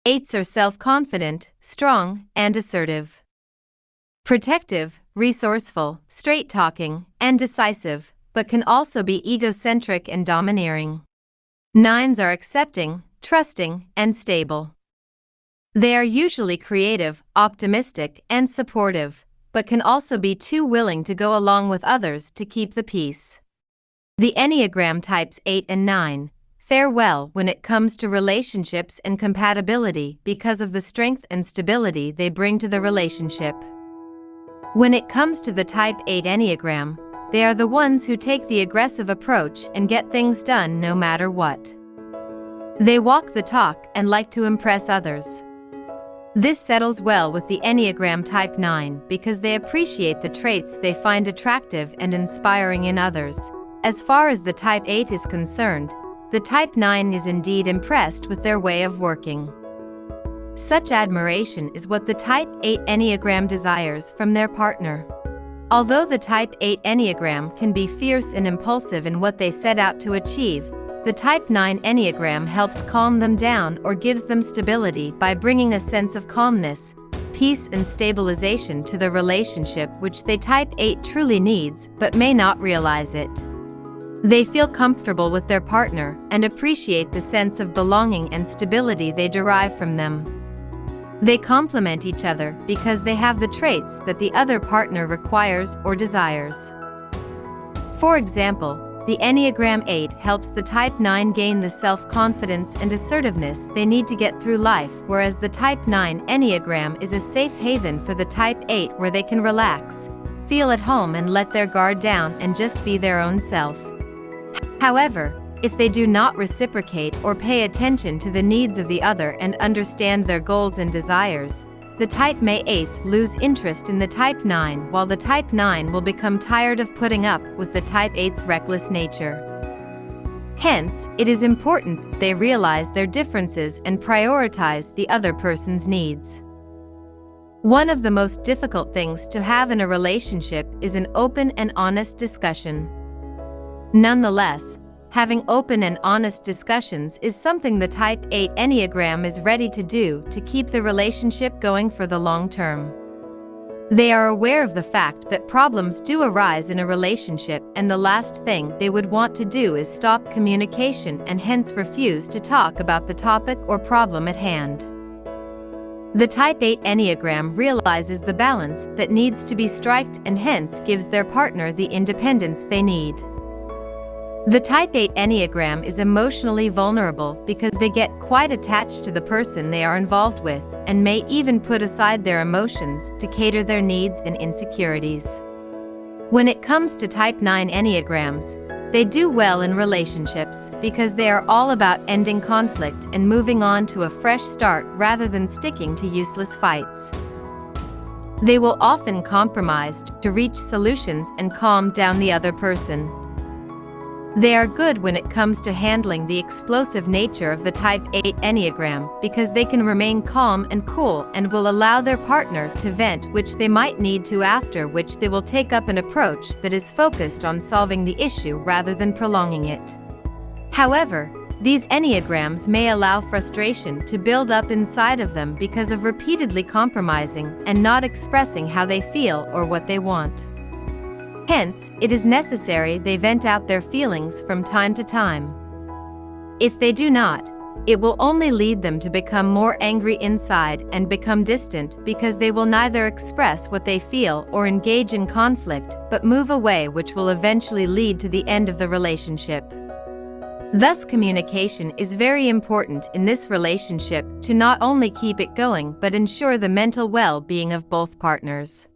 8s are self-confident, strong, and assertive. Protective, resourceful, straight-talking, and decisive, but can also be ego-centric and domineering. 9s are accepting, trusting, and stable. They are usually creative, optimistic, and supportive, but can also be too willing to go along with others to keep the peace. The Enneagram types 8 and 9 fare well when it comes to relationships and compatibility because of the strength and stability they bring to the relationship. When it comes to the type 8 Enneagram, they are the ones who take the aggressive approach and get things done no matter what. They walk the talk and like to impress others. This settles well with the Enneagram type 9 because they appreciate the traits they find attractive and inspiring in others. As far as the type 8 is concerned, the type 9 is indeed impressed with their way of working. Such admiration is what the type 8 Enneagram desires from their partner. Although the type 8 Enneagram can be fierce and impulsive in what they set out to achieve, the type 9 Enneagram helps calm them down or gives them stability by bringing a sense of calmness, peace and stabilization to the relationship which the type 8 truly needs but may not realize it. They feel comfortable with their partner and appreciate the sense of belonging and stability they derive from them. They complement each other because they have the traits that the other partner requires or desires. For example, the Enneagram 8 helps the type 9 gain the self-confidence and assertiveness they need to get through life, whereas the type 9 Enneagram is a safe haven for the type 8 where they can relax, feel at home and let their guard down and just be their own self. However, if they do not reciprocate or pay attention to the needs of the other and understand their goals and desires, the type may 8 lose interest in the type 9, while the type 9 will become tired of putting up with the type 8's reckless nature. Hence, it is important they realize their differences and prioritize the other person's needs. One of the most difficult things to have in a relationship is an open and honest discussion. Nonetheless, having open and honest discussions is something the type 8 Enneagram is ready to do to keep the relationship going for the long term. They are aware of the fact that problems do arise in a relationship, and the last thing they would want to do is stop communication and hence refuse to talk about the topic or problem at hand. The type 8 Enneagram realizes the balance that needs to be struck and hence gives their partner the independence they need. The type 8 Enneagram is emotionally vulnerable because they get quite attached to the person they are involved with and may even put aside their emotions to cater their needs and insecurities. When it comes to type 9 Enneagrams, they do well in relationships because they are all about ending conflict and moving on to a fresh start rather than sticking to useless fights. They will often compromise to reach solutions and calm down the other person. They are good when it comes to handling the explosive nature of the type 8 Enneagram because they can remain calm and cool and will allow their partner to vent, which they might need to, after which they will take up an approach that is focused on solving the issue rather than prolonging it. However, these Enneagrams may allow frustration to build up inside of them because of repeatedly compromising and not expressing how they feel or what they want. Hence, it is necessary they vent out their feelings from time to time. If they do not, it will only lead them to become more angry inside and become distant because they will neither express what they feel or engage in conflict but move away, which will eventually lead to the end of the relationship. Thus, communication is very important in this relationship to not only keep it going but ensure the mental well-being of both partners.